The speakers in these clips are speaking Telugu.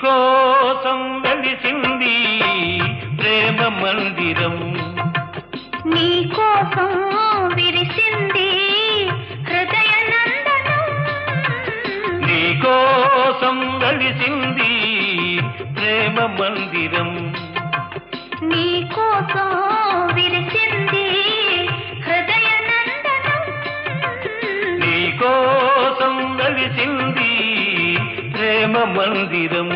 కోసం వెలిసింది ప్రేమ మందిరం నీ కోసం విరిసింది హృదయ నందనం నీ కోసం వెలిసింది ప్రేమ మందిరం నీ కోసం విరిసింది హృదయ నందనం నీ కోసం వెలిసింది ప్రేమ మందిరం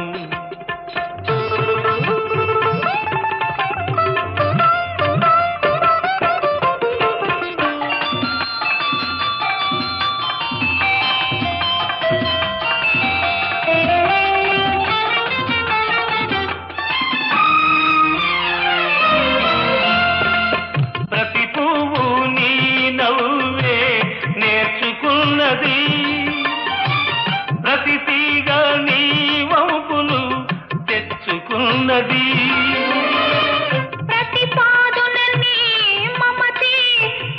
ప్రతి పువ్వు నీ నవ్వే నేర్చుకున్నది ప్రతి తీగ నీ వంపులు తెచ్చుకున్నది ప్రతి పాదున నీ మమతే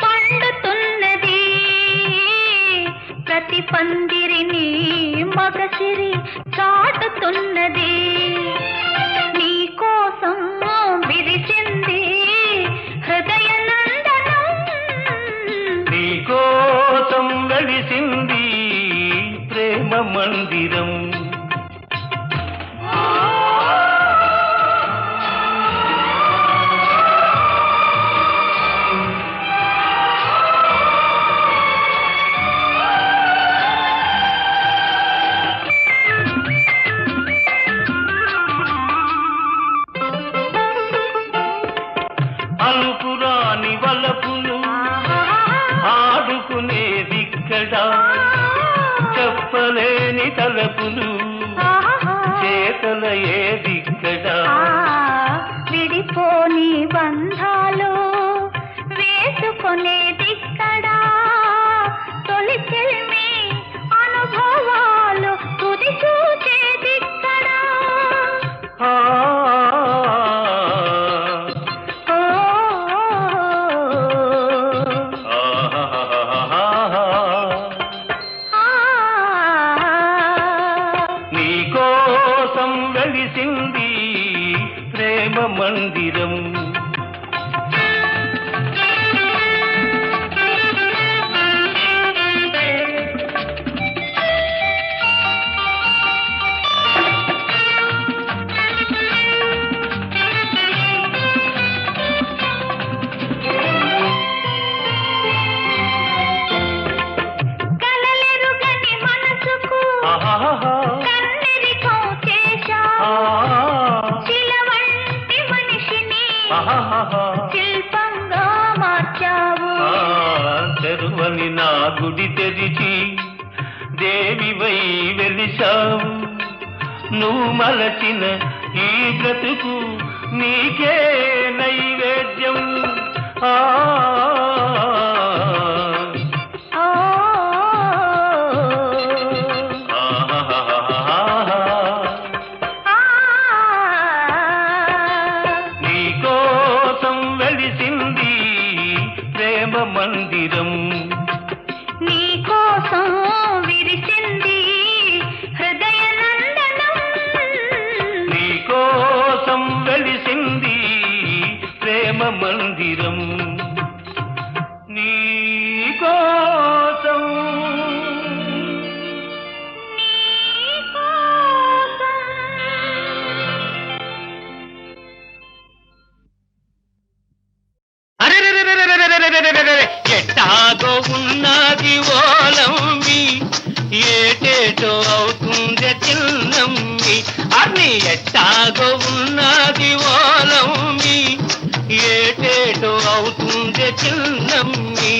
పండుతున్నది ప్రతి పందిరిని మగసిరి చాటుతున్నది నీ కోసం విరిచింది హృదయ నందనం నీ కోసం వెలిసింది ప్రేమ మందిరం అలుపురాని వలపులు ఆడుకునేదిక్కడ చెప్పలేని తలపులు చేతల ఏదిక్కడ విడిపోని బంధాలు వేసుకొనేదిక్కడా తొలి చెల్మి అనుభవాలు తుది చూచేదిక్కడా నీ కోసం వెలిసింది ప్రేమ మందిరం కలలెరుగని మనసుకు కన్నెరికం చేశావు శిలవంటి మనిషిని శిల్పంగా మార్చావు తెరువని నా గుడి తెరిచి దేవివై వెలిశావు నువ్వు మలచిన ఈ బ్రతుకు నీకే నైవేద్యం నీ కోసం వెలిసింది ప్రేమ మందిరం నీ కోసం విరిసింది హృదయ నందనం నీ కోసం వెలిసింది ప్రేమ మందిరం నీ కోసం ఎట్టాగో ఉన్నది ఓలమ్మి ఏటేటో అవుతుంది చిన్నమ్మి అన్ని ఎట్టాగో ఉన్నది ఓలమ్మి ఏటేటో అవుతుంది చిన్నమ్మి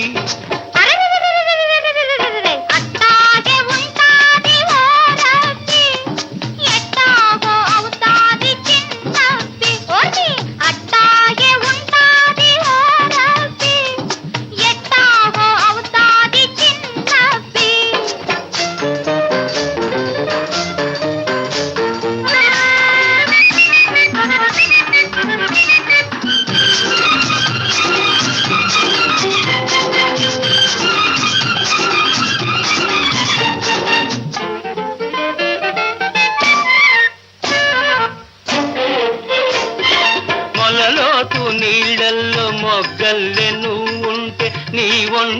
అట్టాగే ఉంటాది ఓరబ్బి ఎట్టాగో అవుతాది చిన్నబ్బి ఓరి అట్టాగే ఉంటాది ఓరబ్బి ఎట్టాగో అవుతాది చిన్నబ్బి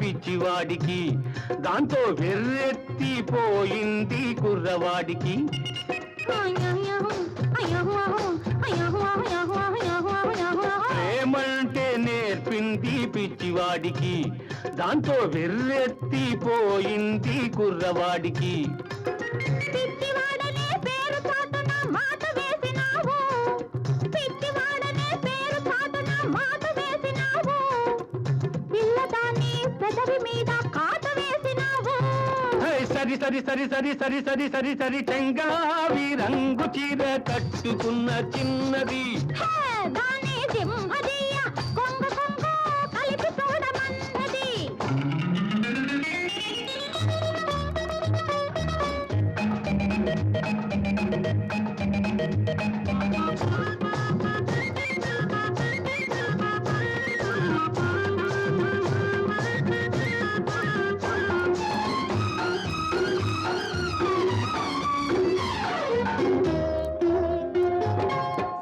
పిచ్చివాడికి, దాంతో వెర్రెత్తిపోయింది కుర్రవాడికి. ప్రేమంటే నేర్పింది పిచ్చివాడికి, దాంతో వెర్రెత్తిపోయింది కుర్రవాడికి. పిచ్చివాడనే పేరు చాటున మాట వేసినావు, పిచ్చివాడనే పేరు చాటున మాట వేసినావు, పిల్లదాన్ని పెదవి మీద కాట వేసినావు. సరి సరి సరి సరి సరి సరి సరి సరి చెంగావి రంగు చీర కట్టుకున్న చిన్నది, దాని సింహదీయ కొంగు కొంగు కలిపి చూడమన్నది.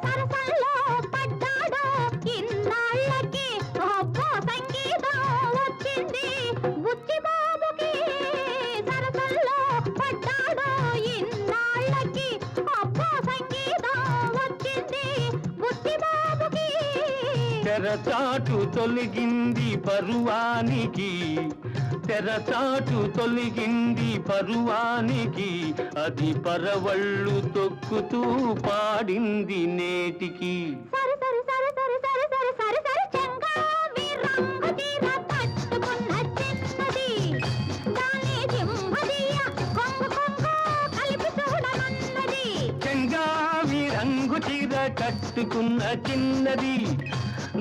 సరసల్లో పడ్డాడు ఇన్నాళ్ళకి, అబ్బో సంగీతం వచ్చింది బుచ్చిబాబుకి. సరసల్లో పడ్డాడు ఇన్నాళ్ళకి, అబ్బో సంగీతం వచ్చింది బుచ్చిబాబుకి. తెరచాటు తొలగింది పరువానికి, తెరచాటు తొలగింది పరువానికి, అది పరవళ్ళు తొక్కుతూ పాడింది నేటికి. సరి సరి సరి సరి సరి సరి సరి సరి చెంగావి రంగు చీర కట్టుకున్న చిన్నది, దాని సింహదీయ కొంగు కొంగు కలిపి చూడమన్నది. చెంగావి రంగు చీర కట్టుకున్న చిన్నది,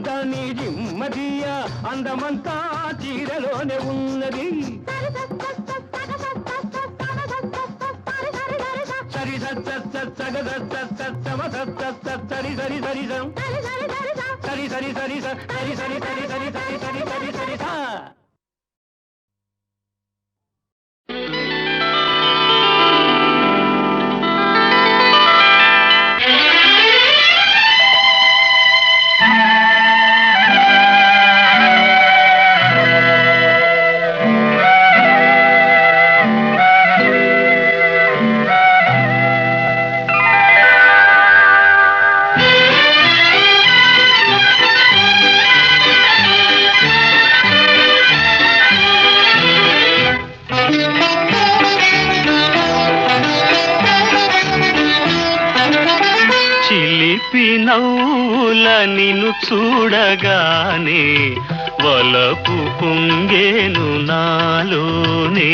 దాని జిమ్మదియ అందమంతా చీరలోనే ఉన్నది. సరి సరి సరి సరి సరి సరి సరి సరి సరి సరి సరి సరి సరి సరి సరి సరి సరి సరి సా. చిలిపి నవ్వుల నిన్ను చూడగానే వలపు పొంగేను నాలోనే,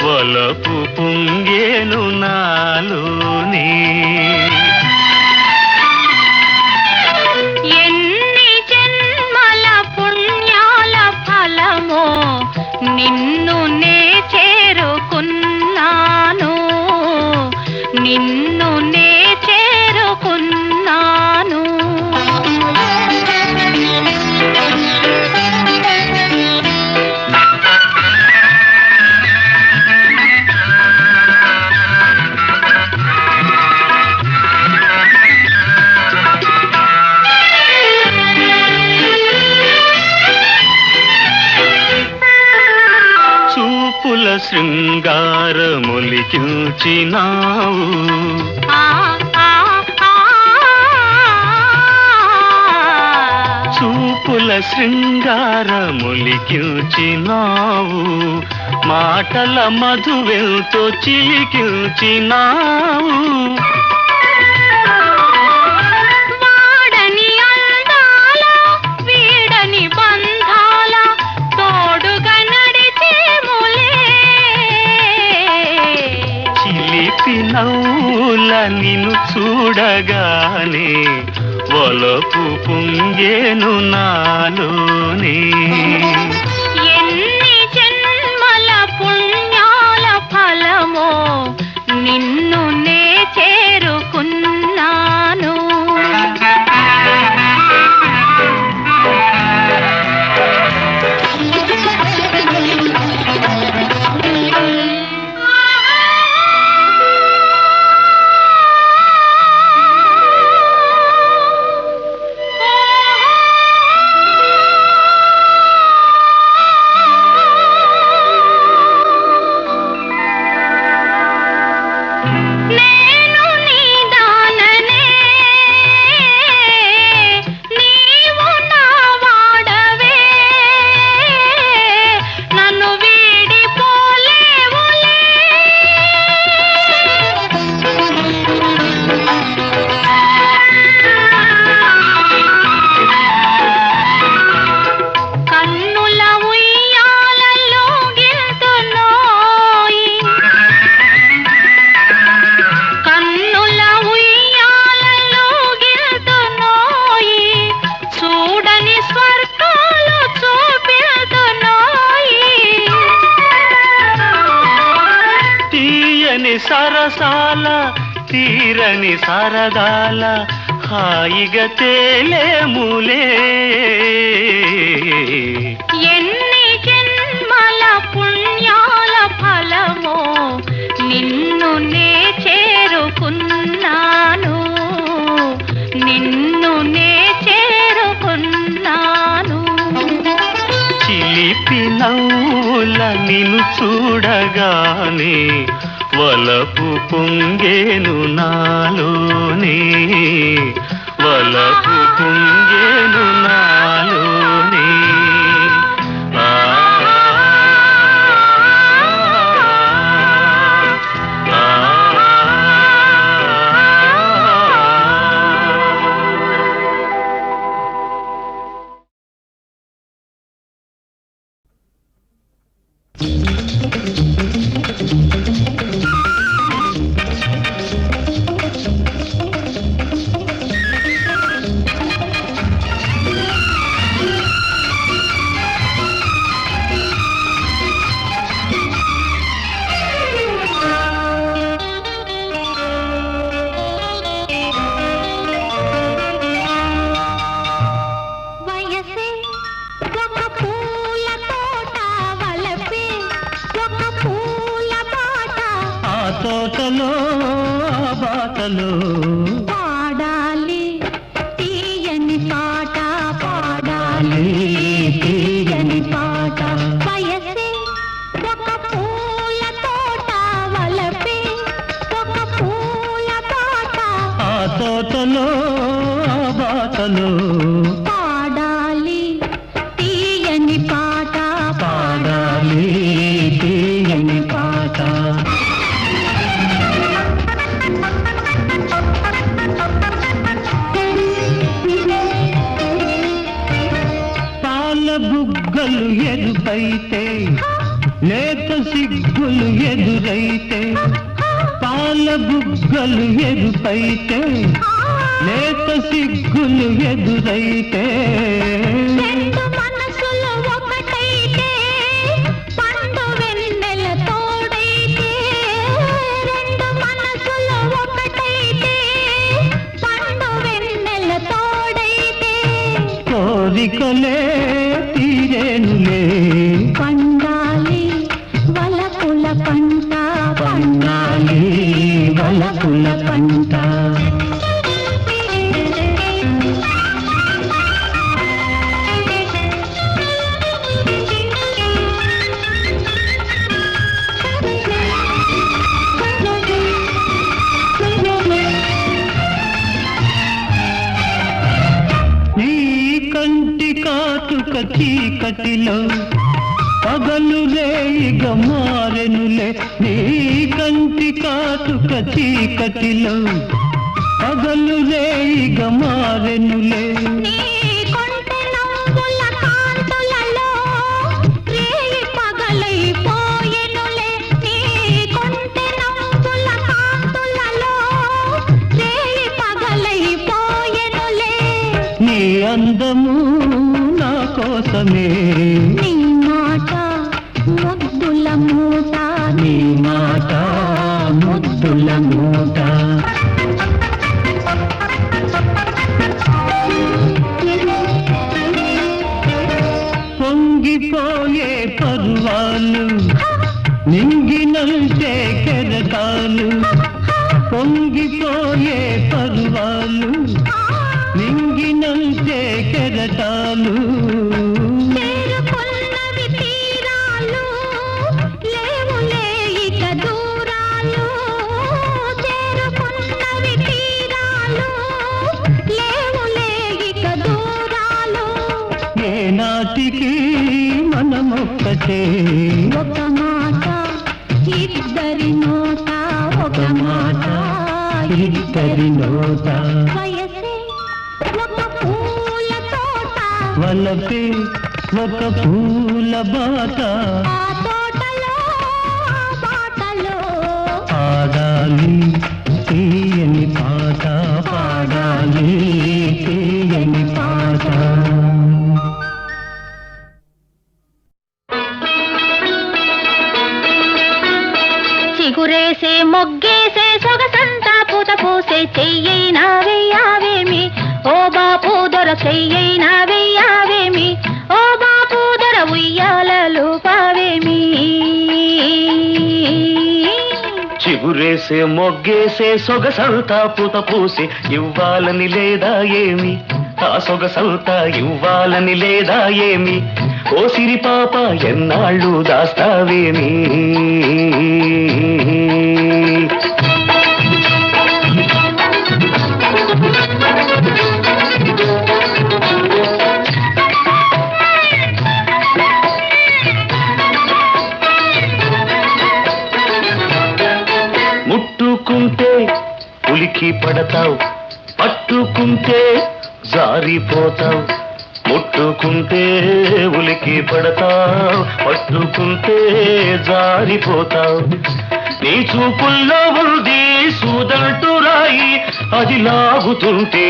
వలపు పొంగేను నాలోనే. ఎన్ని జన్మల పుణ్యాల ఫలమో నిన్ను నే చేరుకున్నాను, నిన్ను నే చేరుకున్నాను. చూపుల శృంగారమొలికించినావు, చూపుల శృంగారమొలికించినావు, మాటల మధువెంతో చిలికించినావు. వాడని అందాల వీడని బంధాల తోడుగా నడిచేములే, చిలిపి నవ్వుల నిన్ను చూడగానే వలపు పొంగేను నాలోనే. ఎన్ని జన్మల పుణ్యాల ఫలమో నిన్ను నే చేరుకున్నాను. సరసాల తీరని సరదాల హాయిగా తేలేములే. ఎన్ని జన్మల పుణ్యాల ఫలమో నిన్ను నే చేరుకున్నాను, నిన్ను నే చేరుకున్నాను. చిలిపి నవ్వుల నిన్ను చూడగానే వలపు పొంగేను నాలోనే, వలపు పొంగేను నాలోనే. తోటలో బాటలో పాడాలి తీయని పాట, పాడాలి తీయని పాట. వయసే ఒక పూల తోట వలపే ఒక పూల పాట. ఆ తోటలో బాటలో పాడాలి తీయని పాట, పాడాలి తీయని పాట. బుగ్గలు ఎదురైతే లేత సిగ్గులు ఎదురైతే, పాల బుగ్గలు ఎదురైతే లేత సిగ్గులు ఎదురైతే, రెండు మనసులు ఒకటైతే పండు వెన్నెల తోడైతే, రెండు మనసులు ఒకటైతే పండు వెన్నెల తోడైతే, కోరికలే తీరేనులే పండాలి వలపుల పంట, పండాలి వలపుల పంట. నీ కంటి కాటుక చీకటిలో పగలు రేయిగా మారెనులే, నీ కంటి కాటుక చీకటిలో పగలు రేయిగా మారెనులే. నీ కొంటె నవ్వుల కాంతులలో రేయి పగలైపోయెనులే, నీ కొంటె నవ్వుల కాంతులలో రేయి పగలైపోయెనులే. నీ అందము నా కోసమే, నీ మాట ముద్దుల మూట, నీ మాట ముద్దుల మూట. పొంగిపోయే పర్వాలు నింగినంటే కెరటాలు, పొంగిపోయే పర్వాలు నింగినంటే కెరటాలు, చేరుకున్నవి తీరాలు లేవులే ఇక దూరాలు, చేరుకున్నవి తీరాలు లేవులే ఇక దూరాలు. ఏనాటికి మనమొక్కటే, ఒక మాట ఇద్దరి నోట, ఒక మాట ఇద్దరి నోట. వయసే ఒక పూల తోట వలపే ఒక పూల బాట, ఆ తోటలో ఆ బాటలో పాడాలి తీయని పాట, పాడాలి తీయని పాట. చిగురేసే మొగ్గేసి చిగురేసే సొగసంతా పూత పూసే చెయ్యైనా వెయ్యావేమి ఓ బాపు దొర చెయ్యైనా వెయ్యావేమి ఓ బాపు దొర ఉయ్యాలలు పావేమి చిగురేసే మొగ్గేసే సొగసంతా పూత పూసి ఇవ్వాలని లేదా ఏమి ఆ సొగసంతా ఇవ్వాలని లేదా ఏమి ఓ సిరి పాప ఎన్నాళ్ళు దాస్తావేమి ముట్టుకుంటే ఉలికి పడతావు పట్టుకుంటే జారిపోతావు ముట్టుకుంటే ఉలికి పడతావు పట్టుకుంటే జారిపోతావు నీ చూపుల్లో ఉంది సూదంటూ రాయి అది లాగుతుంటే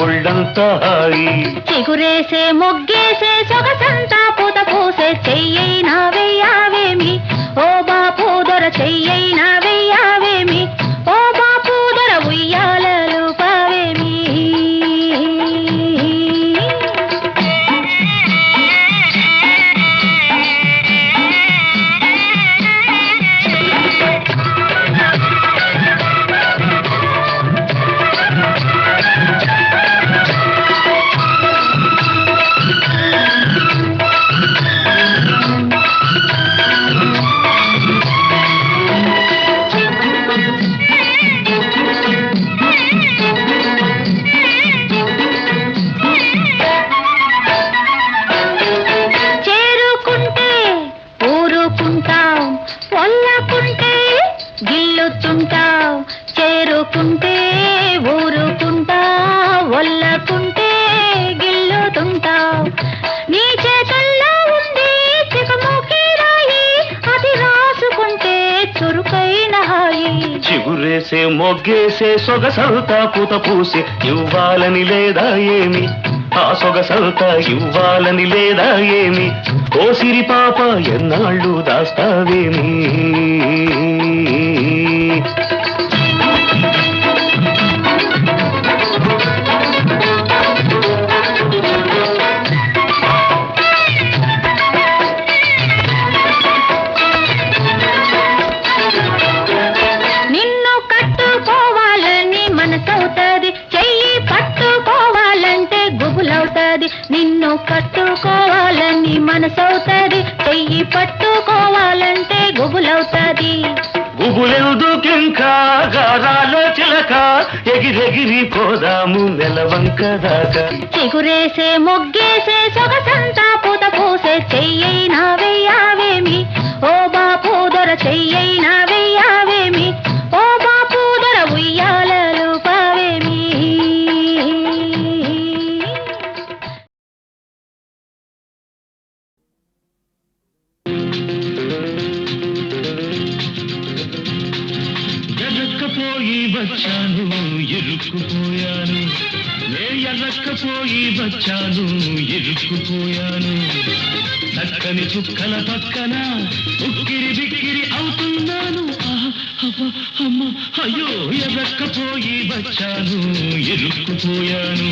ఒళ్ళంతా హాయి చిగురేసే మొగ్గేసే సొగసంతా పూత పూసే చెయ్యైనా వెయ్యావేమి ఓ బాపు దొర చెయ్యైనా వెయ్యావేమి ఓ బాపు దొర ఉయ్యాలలు పావేమి చేరుకుంటే ఊరుకుంటావు వల్లకుంటే గిల్లుతుంటావు నీ చేతల్లో ఉంది చికముకి రాయి అది రాసుకుంటే చురుకైన హాయి చిగురేసే మొగ్గేసే సొగసంతా పూత పూసి ఇవ్వాలని లేదా ఏమి ఆ సొగసంతా ఇవ్వాలని లేదా ఏమి ఓ సిరి పాప ఎన్నాళ్ళు దాస్తావేమి నిన్ను కట్టుకోవాలని మనసవుతుంది చెయ్యి పట్టుకోవాలంటే గుబులవుతుంది నిన్ను కట్టుకోవాలని మనసవుతుంది చెయ్యి పట్టుకోవాలంటే గుబులవుతుంది గుబులెందుకింకా గారాల చిలక ఎగిరెగిరి పోదాము నెలవంక దాకా చిగురేసే మొగ్గేసే సొగసంతా పూత పూసే చెయ్యైనా వెయ్యావేమి ఓ బాపు దొర చెయ్యైనా వెయ్యావేమి ఓ బాపు దొర ఉయ్యాలలు పావేమి ఎర్రక్కపోయి వచ్చాను ఇరుక్కుపోయాను నే ఎర్రక్కపోయి వచ్చాను ఇరుక్కుపోయాను చక్కని చుక్కల పక్కన ఉక్కిరి బిక్కిరి అవుతున్నాను అమ్మ అయ్యో ఎర్రక్కపోయి వచ్చాను ఇరుక్కుపోయాను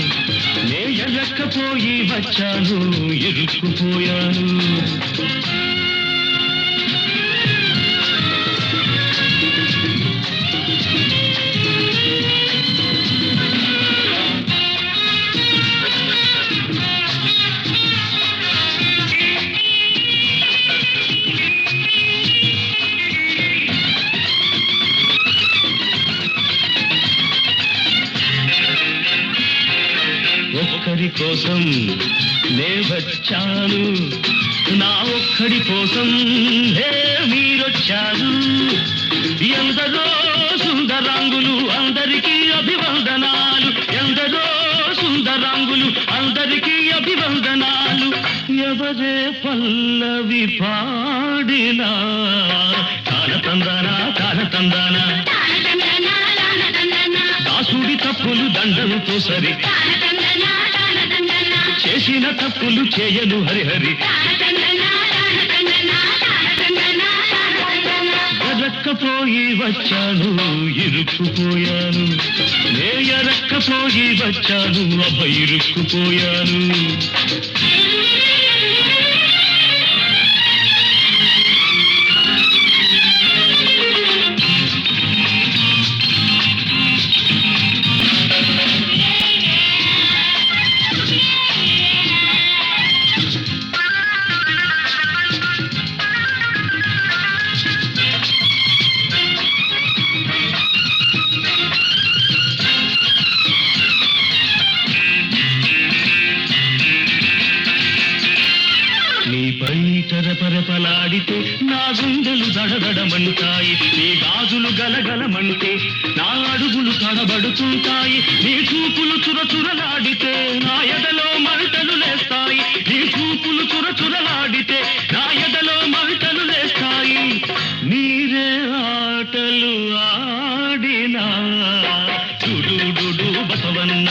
నే ఎర్రక్కపోయి వచ్చాను ఇరుక్కుపోయాను ఒక్కడి కోసం నే వచ్చాను నా ఒక్కడి కోసం మీరొచ్చారు ఎందరో సుందరాంగులు అందరికీ అభివందనాలు ఎందరో సుందరాంగులు అందరికీ అభివందనాలు ఎవరే పల్లవి పాడినా తానతందానా తానతందానా దాసుడి తప్పులు దండంతో సరి చేసిన తప్పులు చేయను హరిహరి ఎరక్కపోయి వచ్చాను ఇరుక్కుపోయాను నే ఎరక్కపోయి వచ్చాను అబ్బ ఇరుక్కుపోయాను నీపై తరపరపలాడితే నా గుండెలు దడదడమంటాయి నీ గాజులు గలగలమంటే నా అడుగులు తడబడుతుంటాయి నీ చూపులు చురచురలాడితే నా ఎదలో మంటలు లేస్తాయి నీ చూపులు చురచురలాడితే నా ఎదలో మంటలు లేస్తాయి నీరే ఆటలు ఆడినా చుడు బసవన్న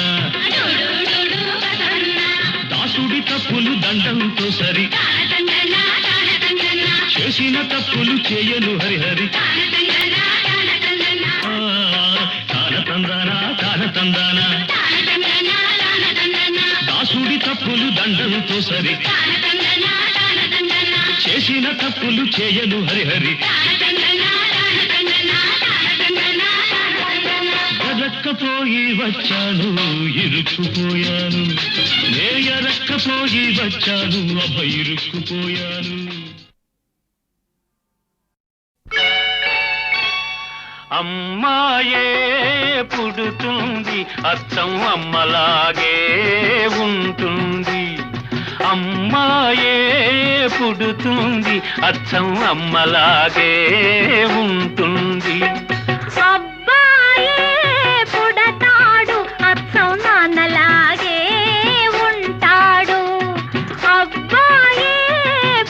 దాసుడి తప్పులు దండంతో సరి చేసిన తప్పులు చేయను హరిహరి తానతందానా దాసుడి తప్పులు దండంతో సరి చేసిన తప్పులు చేయను హరిహరి ఎరక్కపోయి వచ్చాను ఇరుక్కుపోయాను నే ఎరక్కపోయి వచ్చాను అబ్బ ఇరుక్కుపోయాను అమ్మాయే పుడుతుంది అచ్చం అమ్మలాగే ఉంటుంది అమ్మాయే పుడుతుంది అచ్చం అమ్మలాగే ఉంటుంది అబ్బాయే పుడతాడు అచ్చం నాన్నలాగే ఉంటాడు అబ్బాయే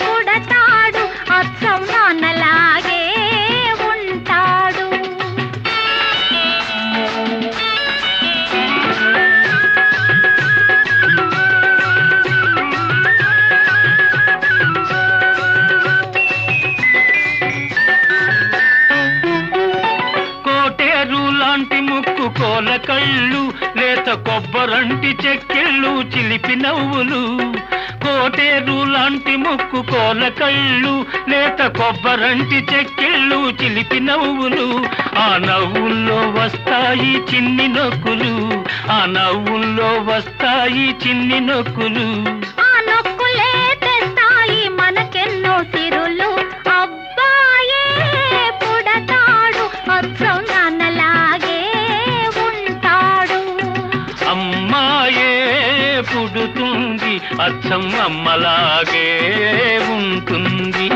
పుడతాడు అచ్చం నాన్నలాగే ఉంటాడు కోల కళ్ళు లేత కొబ్బరంటి చెక్కిళ్ళు చిలిపి నవ్వులు కోటేరు లాంటి ముక్కు కోల కళ్ళు లేత కొబ్బరంటి చెక్కిళ్ళు చిలిపి నవ్వులు ఆ నవ్వుల్లో వస్తాయి చిన్ని నొక్కులు ఆ నవ్వుల్లో వస్తాయి చిన్ని నొక్కులు ఆ నొక్కులే తెస్తాయి మనకెన్నో సిరులు అబ్బాయే పుడతాడు అచ్చం నాన్నలాగే అమ్మాయే పుడుతుంది అచ్చం అమ్మలాగే ఉంటుంది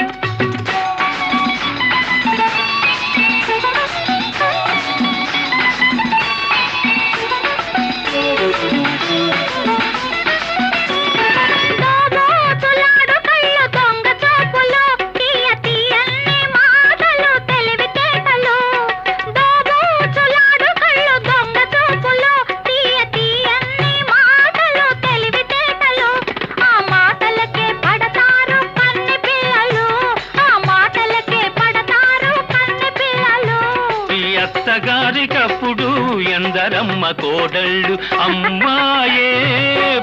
అత్తగారికప్పుడు ఎందరమ్మ కోడళ్ళు అమ్మాయే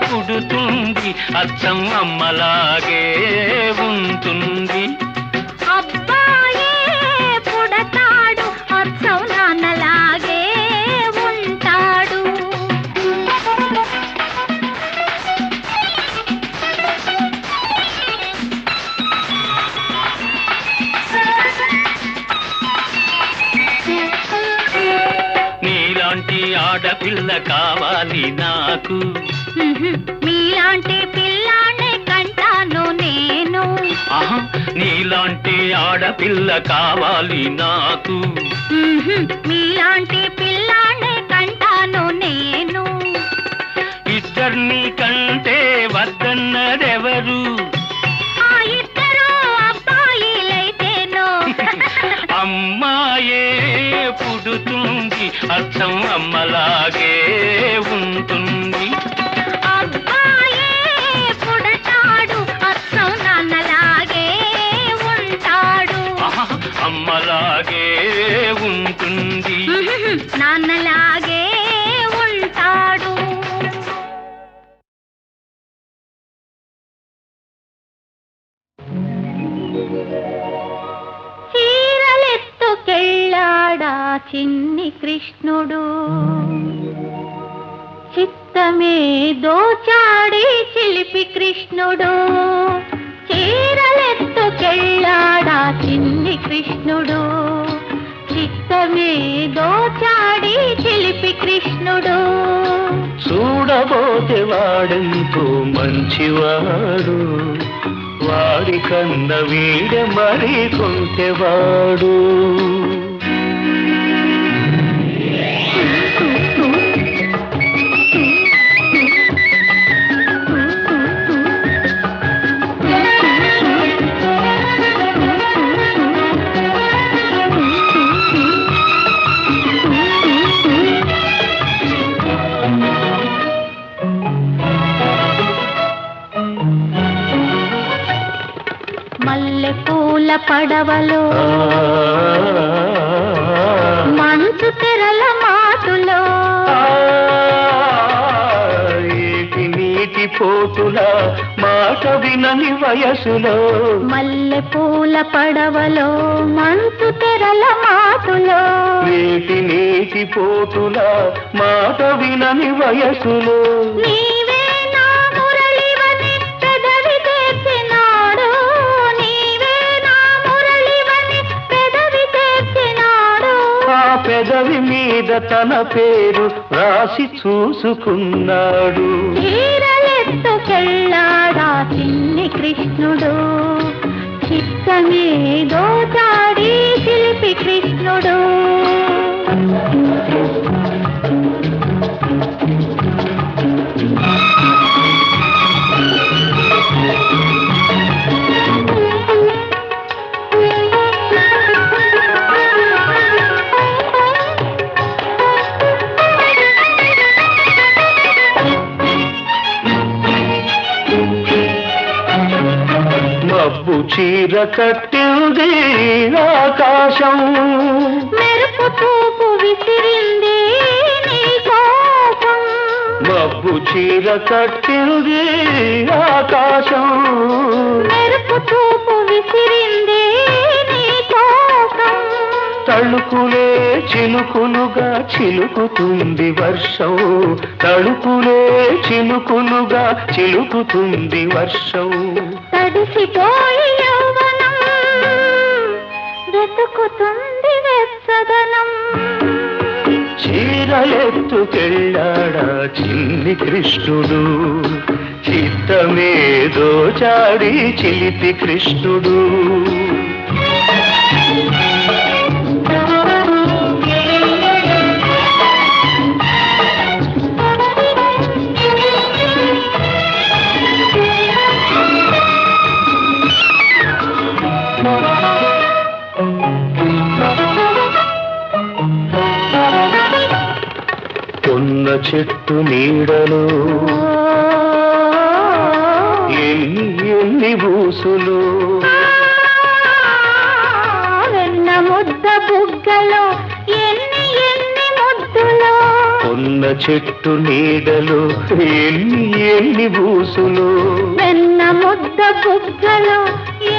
పుడుతుంది అచ్చం అమ్మలాగే ఉంటుంది అబ్బాయే పుడతాడు అచ్చం నాన్నలాగే ఉంటాడు నీలాంటి ఆడపిల్ల కావాలి నాకు మీలాంటి పిల్లాన్ని కంటాను నేను నీలాంటి ఆడపిల్ల కావాలి నాకు మీలాంటి పిల్లాన్ని కంటాను నేను ఇద్దరిని కంటే వద్దన్నదెవరు ఆ ఇద్దరు అబ్బాయిలైతేనో అమ్మాయే పుడుతుంది అచ్చం అమ్మలాగే ఉంటుంది అబ్బాయే పుడతాడు అచ్చం నాన్నలాగే ఉంటాడు అమ్మలాగే ఉంటుంది. నాన్నలాగే ఉంటాడు. చీరలెత్తుకెళ్ళాడా చిన్ని కృష్ణుడు, చిత్తమే దోచాడి చిలిపి కృష్ణుడు. చీరలెత్తుకెళ్ళాడా చిన్ని కృష్ణుడు, చిత్తమే దోచాడి చిలిపి కృష్ణుడు. చూడబోతే వాడెంతో మంచివాడు, వాడి కన్న వీడ మరి కొంటెవాడు. మల్లెపూల పడవలో మంచు తెరల మాటులో, ఏటి నీటి పోటుల మాట వినని వయసులో. మల్లెపూల పడవలో మంచు తెరల మాటులో, ఏటి నీటి పోటుల మాట వినని వయసులో. నీవే నా మురళివని పెదవి తెచ్చినాడు, నీవే నా మురళివని పెదవి తెచ్చినాడు. ఆ పెదవి మీద తన పేరు రాసి చూసుకున్నాడు. చీరలెత్తుకెళ్ళాడా చిన్ని కృష్ణుడు, చిత్తమే దోచాడి చిలిపి కృష్ణుడు. మబ్బు చీర కట్టింది ఆకాశం, మెరుపు చూపు విసిరింది నీ కోసం. మబ్బు చీర కట్టింది ఆకాశం, మెరుపు చూపు విసిరింది నీ కోసం. తళుకులే చినుకులుగా చిలుకుతుంది వర్షం, తళుకులే చినుకులుగా చిలుకుతుంది వర్షం. తడిసిపోయి యౌవనం వెతుకుతుంది వెచ్చదనం. చీరలెత్తుకెళ్ళాడా చిన్ని కృష్ణుడు, చిత్తమే దోచాడి చిలిపి కృష్ణుడు. కొన్న చెట్టు నీడలో ఎన్ని ఎన్ని బూసులు, వెన్న ముద్ద బుగ్గలో ఎన్ని ఎన్ని ముద్దులో. కొన్న చెట్టు నీడలో ఎన్ని ఎన్ని బూసులు, వెన్న ముద్ద బుగ్గలో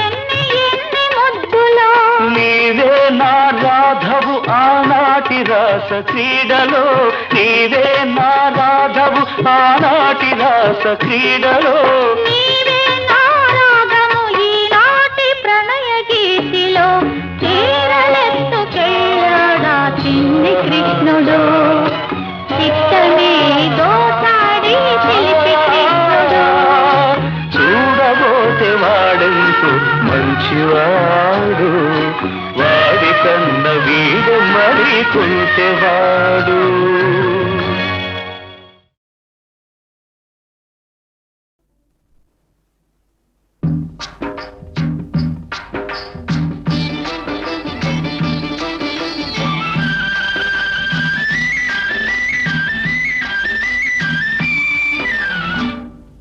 ఎన్ని ఎన్ని ముద్దులో. నీవే నా రాధవు ఆనాటి రాస క్రీడలో, నీవే నా రాధవు ఆనాటి రాస క్రీడలో. నీవే నా రాగము ఈనాటి ప్రణయ గీతిలో. చీరలెత్తుకెళ్ళాడా చిన్ని కృష్ణుడు, చిత్తమే దోచాడి చిలిపి కృష్ణుడు. చూడబోతే వాడెంతో మంచివాడు, వాడి కన్న వీడ మరి కొంటెవాడు.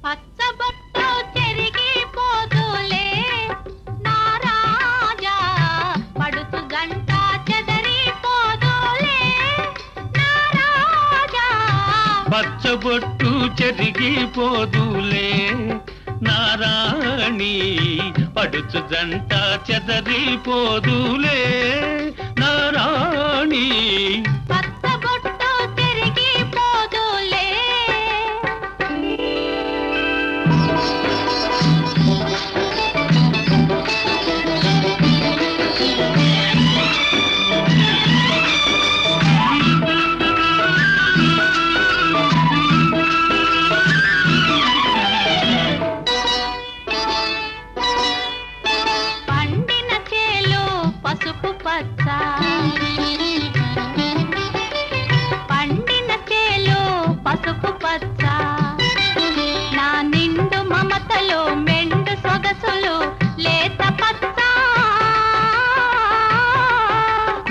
పచ్చబొట్టు చెరిగిపోదులే నా రాజా, పడుతు గంట చెదరిపోదు. పచ్చబొట్టు చెరిగిపోదులే నారాణి, పడుచు జంట చెదరిపోదులే నారాణి. పచ్చబొట్టు తిరిగిపోదులే. పండిన చేలు పసుపు పచ్చ, పండిన చేలు పసుపు పచ్చ, నా నిండు మమతలు మెండు సొగసులు లేత పచ్చ.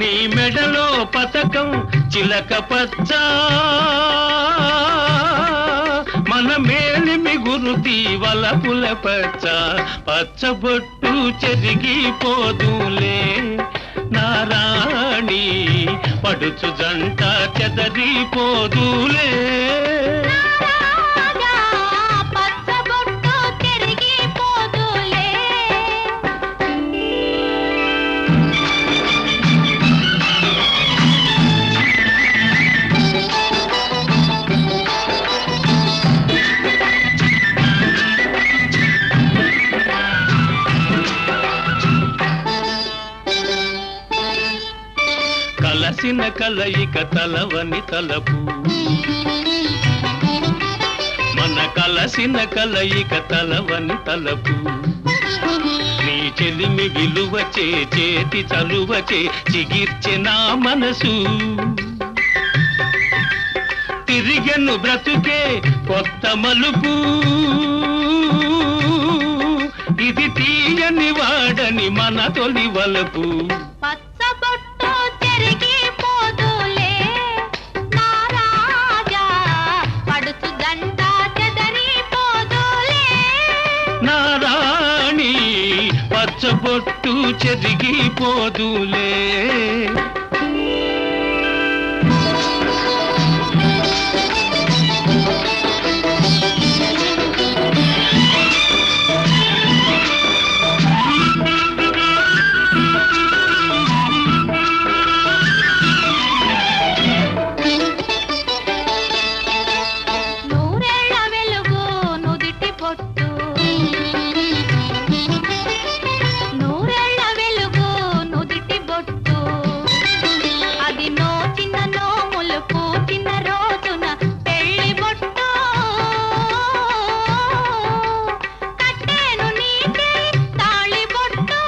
నీ మెడలో పతకం చిలక పచ్చ, మన మేలిమి గురుతి వలపుల పచ్చ. పచ్చబొట్టు చెరిగిపోదులే నారాణి, పడుచు జంట చెదరిపోదులే. రాజా పచ్చబొట్టు తిరిగిపోదులే. కలసిన కలయిక తలవని తలపు, మన కలసిన కలయిక తలవని తలపు. నీ చెలిమి విలువచే చేతి చలువచే చిగిర్చె నా మనసు. తిరిగెను బ్రతుకే కొత్త మలుపు, ఇది తీయని వాడని మన తొలి వలపు. పచ్చబొట్టు తిరిగిపోదులే నా రాజా, పడుచు జంట చెదరిపోదులే. నారాణి, పచ్చబొట్టు చెరిగిపోదులే. నూరేళ్ల వెలుగు నుదిటి పొట్టు, నూరేళ్ల వెలుగు నుదిటి బొట్టు, అది నోచిన నోములు పూచిన రోజున పెళ్లి బొట్టు. కట్టేను నీకే తాళి బొట్టు,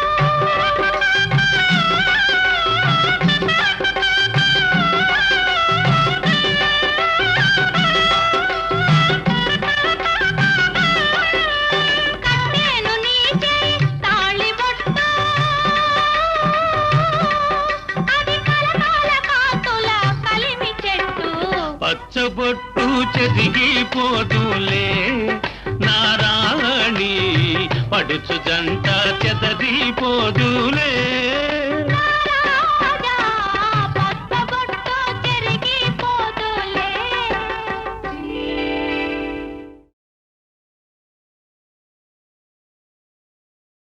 కట్టేను నీకే తాళి బొట్టు, అది కలకాల కాంతుల కలిమి చెట్టు. పచ్చబొట్టు చెరిగిపోదులే నారాణి, పడుచు జంట చెదరిపోదులే.